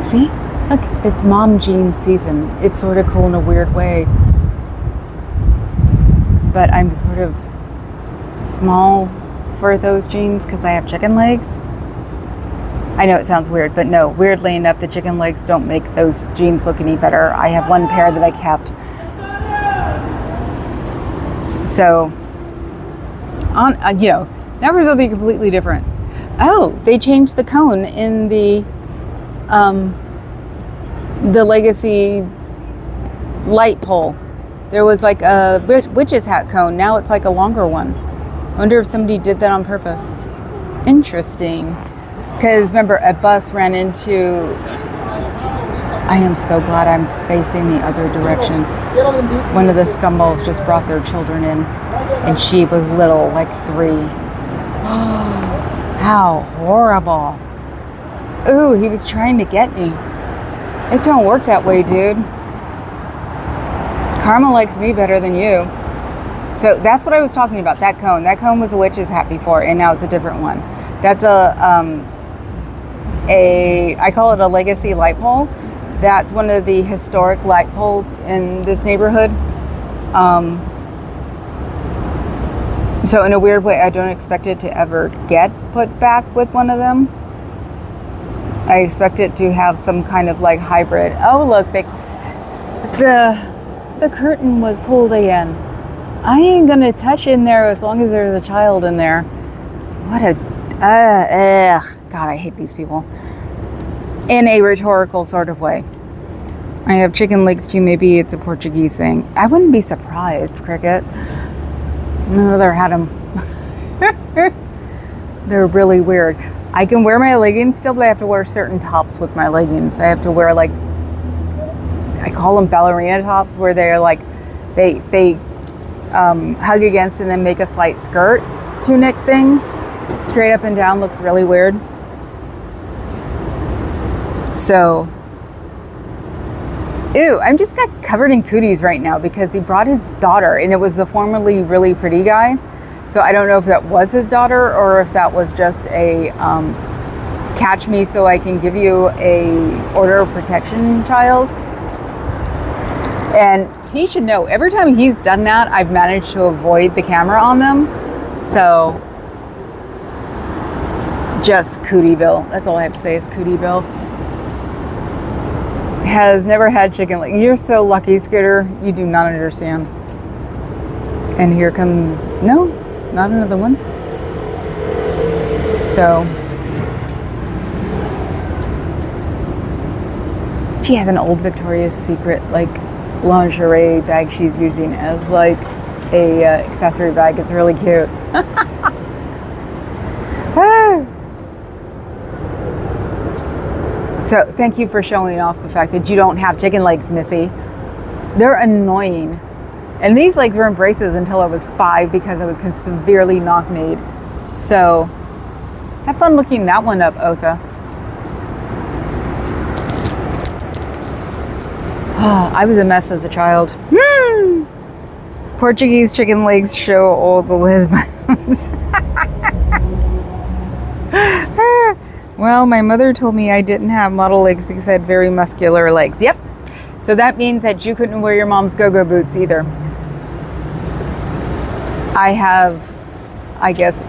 See? Look, it's mom jean season. It's sort of cool in a weird way. But I'm sort of small for those jeans because I have chicken legs. I know it sounds weird, but no, weirdly enough, the chicken legs don't make those jeans look any better. I have one pair that I kept. So, now for something completely different. Oh, they changed the cone in the the legacy light pole. There was like a witch's hat cone. Now it's like a longer one. I wonder if somebody did that on purpose. Interesting. Because remember, a bus ran into... I am so glad I'm facing the other direction. One of the scumballs just brought their children in, and she was little, like 3. How horrible. Ooh, he was trying to get me. It don't work that way, dude. Karma likes me better than you. So that's what I was talking about, that cone. That cone was a witch's hat before, and now it's a different one. That's I call it a legacy light pole. That's one of the historic light poles in this neighborhood. So in a weird way, I don't expect it to ever get put back with one of them. I expect it to have some kind of like hybrid. Oh look, the curtain was pulled again. I ain't gonna touch in there as long as there's a child in there. What a God, I hate these people. In a rhetorical sort of way. I have chicken legs too. Maybe it's a Portuguese thing. I wouldn't be surprised, Cricket. My mother had them. They're really weird. I can wear my leggings still, but I have to wear certain tops with my leggings. I have to wear like, I call them ballerina tops, where they're like, they hug against and then make a slight skirt tunic thing. Straight up and down, looks really weird. So, ew, I'm just got covered in cooties right now because he brought his daughter, and it was the formerly really pretty guy. So I don't know if that was his daughter or if that was just a catch me so I can give you a order of protection child. And he should know, every time he's done that, I've managed to avoid the camera on them. So, just Cootieville. That's all I have to say is Cootieville. Has never had chicken legs. You're so lucky, Scooter. You do not understand. And here comes, no, not another one. So, she has an old Victoria's Secret like lingerie bag she's using as like a accessory bag. It's really cute. So thank you for showing off the fact that you don't have chicken legs, Missy. They're annoying. And these legs were in braces until I was 5 because I was severely knock-kneed. So have fun looking that one up, Osa. I was a mess as a child. Portuguese chicken legs show all the Lisbons. Well, my mother told me I didn't have model legs because I had very muscular legs. Yep. So that means that you couldn't wear your mom's go-go boots either. I have, I guess,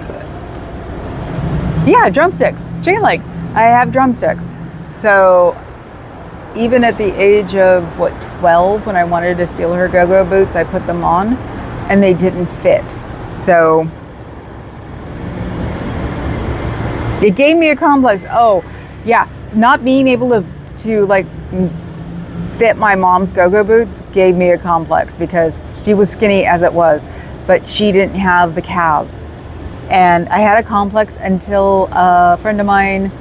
yeah, drumsticks, chicken legs. I have drumsticks. So even at the age of, 12, when I wanted to steal her go-go boots, I put them on and they didn't fit. So it gave me a complex. Oh, yeah. Not being able to like fit my mom's go-go boots gave me a complex because she was skinny as it was, but she didn't have the calves. And I had a complex until a friend of mine,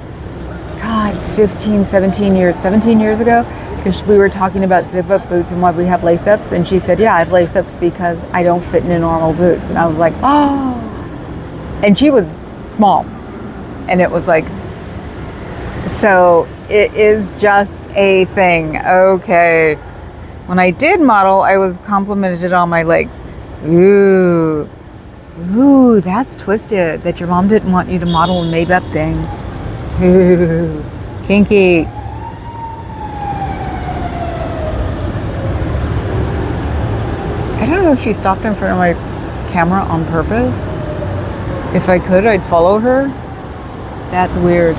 God, 17 years ago, because we were talking about zip-up boots and why we have lace-ups. And she said, yeah, I have lace-ups because I don't fit in normal boots. And I was like, oh. And she was small. And it was like, so it is just a thing. Okay. When I did model, I was complimented on my legs. Ooh, that's twisted. That your mom didn't want you to model and made up things. Ooh, kinky. I don't know if she stopped in front of my camera on purpose. If I could, I'd follow her. That's weird.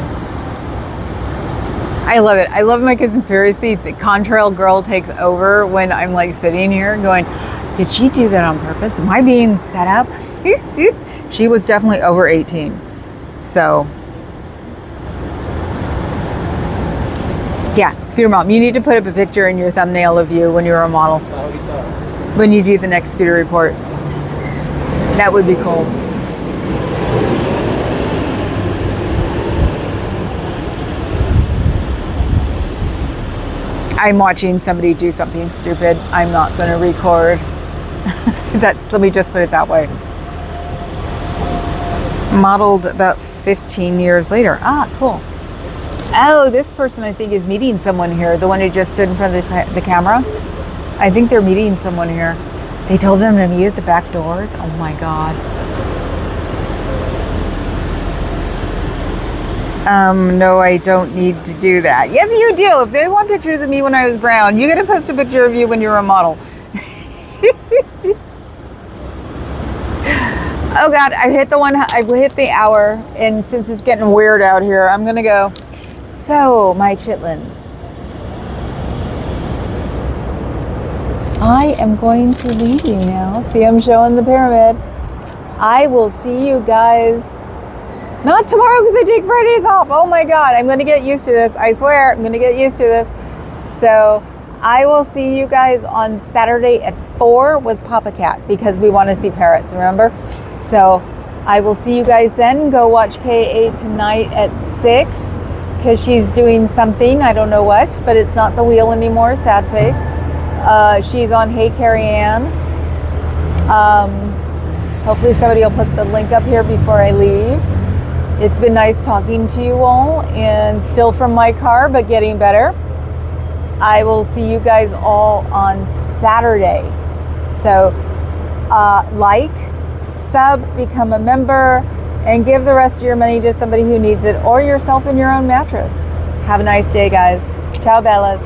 I love it. I love my conspiracy. The contrail girl takes over when I'm like sitting here going, did she do that on purpose? Am I being set up? She was definitely over 18. So Yeah, Scooter Mom. You need to put up a picture in your thumbnail of you when you're a model. When you do the next Scooter report. That would be cool. I'm watching somebody do something stupid. I'm not going to record. Let me just put it that way. Modeled about 15 years later. Ah, cool. Oh, this person I think is meeting someone here. The one who just stood in front of the camera. I think they're meeting someone here. They told them to meet at the back doors. Oh my God. No, I don't need to do that. Yes, you do. If they want pictures of me when I was brown, you got to post a picture of you when you're a model. Oh God, I hit the hour, and since it's getting weird out here, I'm gonna go. So, my chitlins, I am going to leave you now. See, I'm showing the pyramid. I will see you guys, not tomorrow because I take Fridays off. Oh my God, I'm gonna get used to this. I swear, I'm gonna get used to this. So, I will see you guys on Saturday at 4 with Papa Cat because we want to see parrots, remember? So I will see you guys then. Go watch K8 tonight at 6 because she's doing something. I don't know what, but it's not the wheel anymore. Sad face. She's on Hey Carrie Ann. Hopefully somebody will put the link up here before I leave. It's been nice talking to you all, and still from my car, but getting better. I will see you guys all on Saturday. So like, sub, become a member, and give the rest of your money to somebody who needs it or yourself in your own mattress. Have a nice day, guys. Ciao, Bellas.